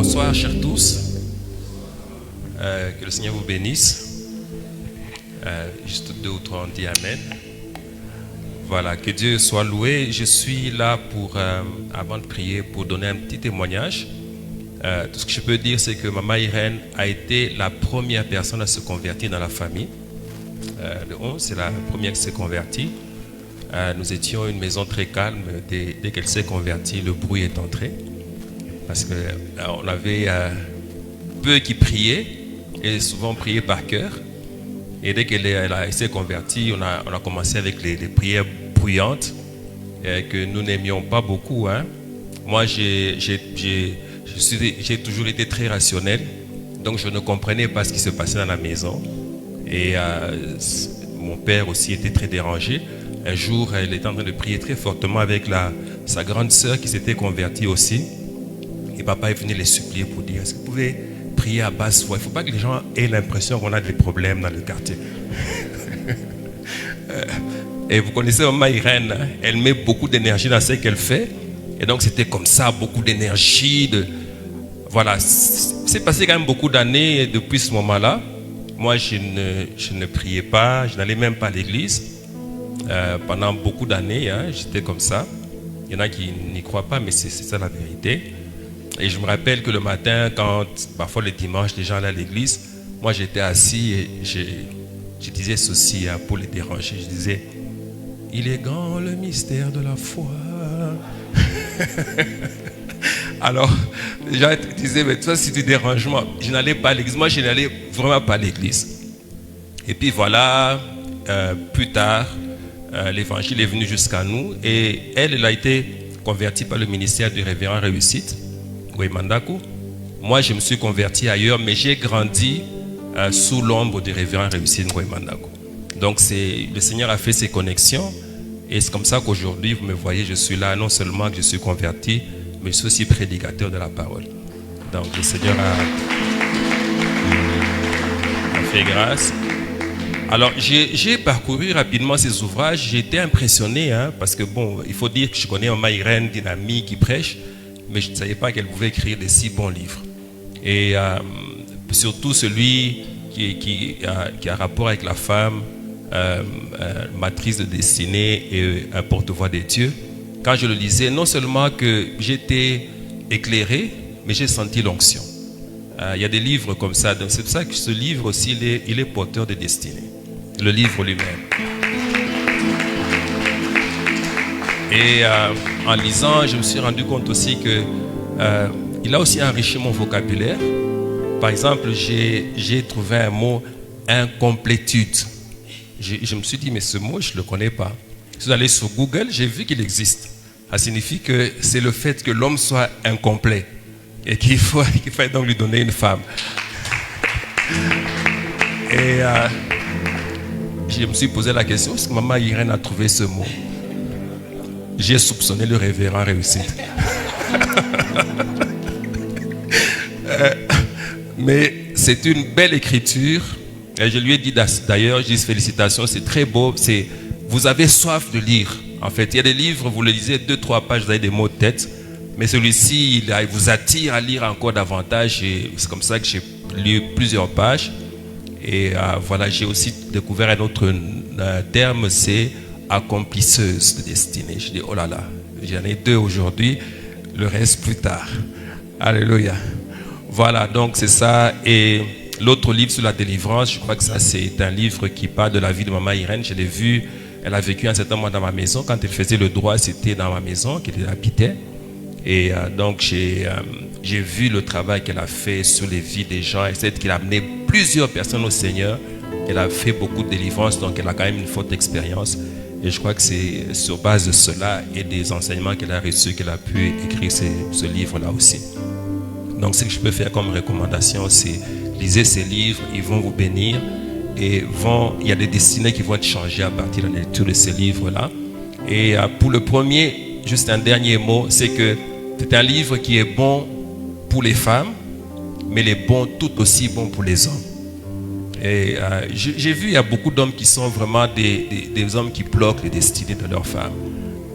Bonsoir, chers tous. Que le Seigneur vous bénisse. Juste 2 ou 3, on dit Amen. Voilà, que Dieu soit loué. Je suis là pour, avant de prier, pour donner un petit témoignage. Tout ce que je peux dire, c'est que Maman Irène a été la première personne à se convertir dans la famille. Le 11, c'est la première qui s'est convertie. Nous étions une maison très calme. Dès qu'elle s'est convertie, le bruit est entré. Parce qu'on avait peu qui priaient, et souvent priaient par cœur. Et dès qu'elle s'est convertie, on a commencé avec les prières bruyantes que nous n'aimions pas beaucoup. Hein. Moi, j'ai toujours été très rationnel, donc je ne comprenais pas ce qui se passait dans la maison. Et mon père aussi était très dérangé. Un jour, elle était en train de prier très fortement avec sa grande sœur qui s'était convertie aussi. Et papa est venu les supplier pour dire, est-ce que vous pouvez prier à basse voix? Il ne faut pas que les gens aient l'impression qu'on a des problèmes dans le quartier. Et vous connaissez Maman Irène, hein? Elle met beaucoup d'énergie dans ce qu'elle fait. Et donc c'était comme ça, beaucoup d'énergie. Voilà, c'est passé quand même beaucoup d'années depuis ce moment-là. Moi, je ne priais pas, je n'allais même pas à l'église. Pendant beaucoup d'années, hein, j'étais comme ça. Il y en a qui n'y croient pas, mais c'est ça la vérité. Et je me rappelle que le matin, quand parfois le dimanche, les gens allaient à l'église, moi j'étais assis et je disais ceci hein, pour les déranger. Je disais, il est grand le mystère de la foi. Alors, les gens disaient, mais toi, c'est du dérangement. Je n'allais pas à l'église. Moi, je n'allais vraiment pas à l'église. Et puis voilà, plus tard, l'évangile est venu jusqu'à nous. Et elle a été convertie par le ministère du révérend Réussite, Mandako. Moi, je me suis converti ailleurs, mais j'ai grandi sous l'ombre du révérend Réussite, Mandako. Donc, le Seigneur a fait ses connexions. Et c'est comme ça qu'aujourd'hui, vous me voyez, je suis là, non seulement que je suis converti, mais je suis aussi prédicateur de la parole. Donc, le Seigneur a fait grâce. Alors, j'ai parcouru rapidement ces ouvrages. J'ai été impressionné, hein, parce que, bon, il faut dire que je connais Maman Irène, une amie qui prêche, mais je ne savais pas qu'elle pouvait écrire des si bons livres. Et surtout celui qui a rapport avec la femme, matrice de destinée et un porte-voix des dieux. Quand je le lisais, non seulement que j'étais éclairé, mais j'ai senti l'onction. Il y a des livres comme ça, donc c'est pour ça que ce livre aussi, il est porteur de destinée. Le livre lui-même. Et en lisant, je me suis rendu compte aussi que il a aussi enrichi mon vocabulaire. Par exemple, j'ai trouvé un mot, incomplétude. Je me suis dit, mais ce mot, je ne le connais pas. Je suis allé sur Google, j'ai vu qu'il existe. Ça signifie que c'est le fait que l'homme soit incomplet et qu'il faut donc lui donner une femme. Et je me suis posé la question, est-ce que Maman Irène a trouvé ce mot? J'ai soupçonné le révérend Réussite. Mais c'est une belle écriture. Et je lui ai dit d'ailleurs, je dis félicitations, c'est très beau. Vous avez soif de lire. En fait, il y a des livres, vous le lisez 2-3 pages, vous avez des mots de tête. Mais celui-ci, il vous attire à lire encore davantage. Et c'est comme ça que j'ai lu plusieurs pages. Et voilà, j'ai aussi découvert un autre terme, c'est accomplisseuse de destinée. Je dis, oh là là, j'en ai 2 aujourd'hui, le reste plus tard. Alléluia. Voilà, donc c'est ça. Et l'autre livre sur la délivrance, je crois que ça c'est un livre qui parle de la vie de Maman Irène. Je l'ai vu, elle a vécu un certain moment dans ma maison. Quand elle faisait le droit, c'était dans ma maison qu'elle habitait. Et donc j'ai vu le travail qu'elle a fait sur les vies des gens. Et c'est qu'elle a amené plusieurs personnes au Seigneur. Elle a fait beaucoup de délivrance, donc elle a quand même une forte expérience. Et je crois que c'est sur base de cela et des enseignements qu'elle a reçus qu'elle a pu écrire ce livre-là aussi. Donc ce que je peux faire comme recommandation, c'est lisez ces livres, ils vont vous bénir et il y a des destinées qui vont être changées à partir de la lecture de ces livres-là. Et pour le premier, juste un dernier mot, c'est que c'est un livre qui est bon pour les femmes, mais il est bon tout aussi bon pour les hommes. Et j'ai vu, il y a beaucoup d'hommes qui sont vraiment des hommes qui bloquent les destinées de leurs femmes.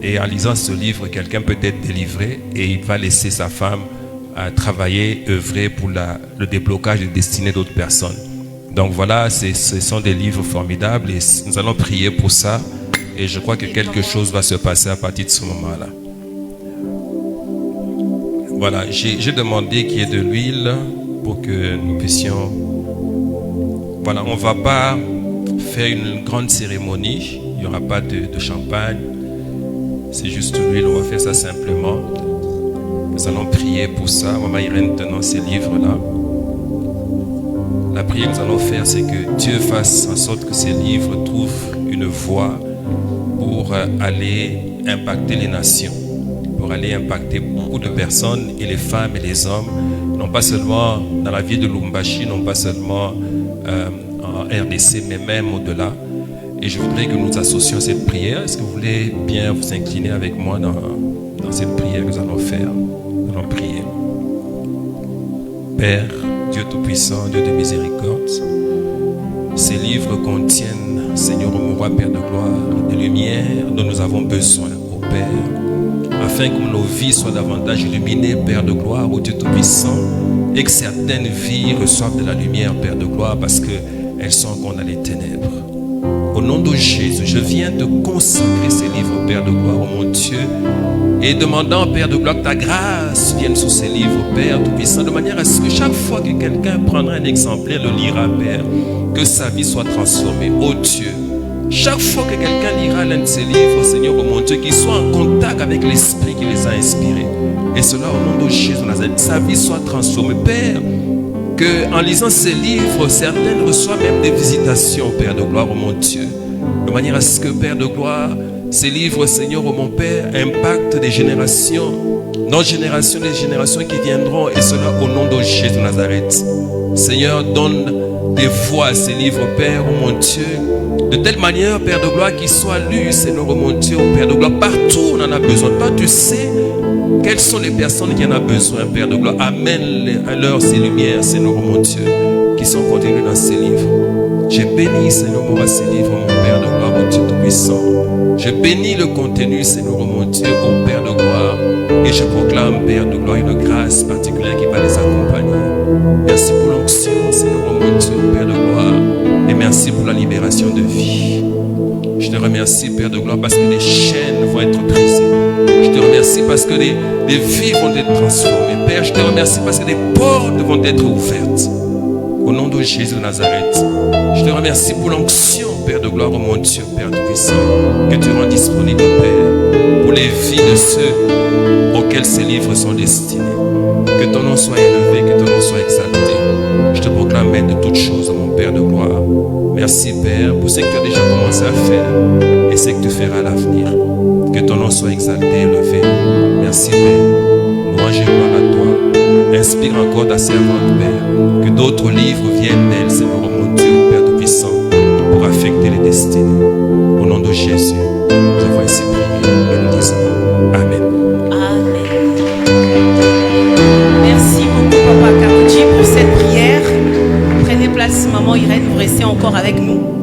Et en lisant ce livre, quelqu'un peut être délivré et il va laisser sa femme à travailler, œuvrer pour le déblocage des destinées d'autres personnes. Donc voilà, ce sont des livres formidables et nous allons prier pour ça. Et je crois que quelque chose va se passer à partir de ce moment-là. Voilà, j'ai demandé qu'il y ait de l'huile pour que nous puissions... Voilà, on ne va pas faire une grande cérémonie. Il n'y aura pas de champagne. C'est juste l'huile, on va faire ça simplement. Nous allons prier pour ça. Maman Irène tenant ces livres-là. La prière que nous allons faire, c'est que Dieu fasse en sorte que ces livres trouvent une voie pour aller impacter les nations, pour aller impacter beaucoup de personnes, et les femmes et les hommes, non pas seulement dans la ville de Lubumbashi, non pas seulement en RDC, mais même au-delà. Et je voudrais que nous associons cette prière. Est-ce que vous voulez bien vous incliner avec moi dans cette prière que nous allons faire? Nous allons prier. Père, Dieu Tout-Puissant, Dieu de miséricorde, ces livres contiennent, Seigneur mon roi, Père de gloire, des lumières dont nous avons besoin, ô Père, afin que nos vies soient davantage illuminées, Père de gloire, ô Dieu Tout-Puissant, et que certaines vies reçoivent de la lumière, Père de gloire, parce qu'elles sont encore dans les ténèbres. Au nom de Jésus, je viens de consacrer ces livres, Père de gloire, ô mon Dieu, et demandant, Père de gloire, que ta grâce vienne sur ces livres, Père Tout-Puissant, de manière à ce que chaque fois que quelqu'un prendra un exemplaire, le lira, Père, que sa vie soit transformée. Oh Dieu, chaque fois que quelqu'un lira l'un de ces livres, Seigneur, oh mon Dieu, qu'il soit en contact avec l'Esprit qui les a inspirés. Et cela au nom de Jésus, sa vie soit transformée. Père, qu'en lisant ces livres, certaines reçoivent même des visitations, Père de gloire, oh mon Dieu. De manière à ce que, Père de gloire, ces livres, Seigneur, oh mon Père, impactent des générations, nos générations, les générations qui viendront, et cela au nom de Jésus de Nazareth. Seigneur, donne des voix à ces livres, Père, oh mon Dieu, de telle manière, Père de gloire, qu'ils soient lus, Seigneur, oh mon Dieu, oh Père de gloire, partout on en a besoin. Toi, tu sais quelles sont les personnes qui en ont besoin, Père de gloire. Amène à leur ces lumières, Seigneur, oh mon Dieu, qui sont contenues dans ces livres. J'ai béni, Seigneur, mon roi, ces livres, mon Père de gloire, oh Dieu Tout-Puissant. Je bénis le contenu, Seigneur, oh mon Dieu, oh Père de gloire, et je proclame, Père de gloire, une grâce particulière qui va les accompagner. Merci pour l'onction, Seigneur, oh mon Dieu, Père de gloire, et merci pour la libération de vie. Je te remercie, Père de gloire, parce que les chaînes vont être brisées. Je te remercie parce que des vies vont être transformées. Père, je te remercie parce que des portes vont être ouvertes. Au nom de Jésus de Nazareth, je te remercie pour l'onction, Père de gloire, oh mon Dieu, Père Tout-Puissant, que tu rends disponible, Père, pour les vies de ceux auxquels ces livres sont destinés. Que ton nom soit élevé, que ton nom soit exalté. Je te proclame maître de toutes choses, mon Père de gloire. Merci, Père, pour ce que tu as déjà commencé à faire et ce que tu feras à l'avenir. Que ton nom soit exalté, élevé. Merci, Père. Louange et gloire à toi. Inspire encore ta servante, Père. Que d'autres livres viennent d'elle, Seigneur, mon Dieu, Père Tout-Puissant, pour affecter les destinées. Au nom de Jésus, nous avons ainsi prié et nous disons Amen. Amen. Merci beaucoup, Papa Kaouji, pour cette prière. Prenez place, Maman Irène, vous restez encore avec nous.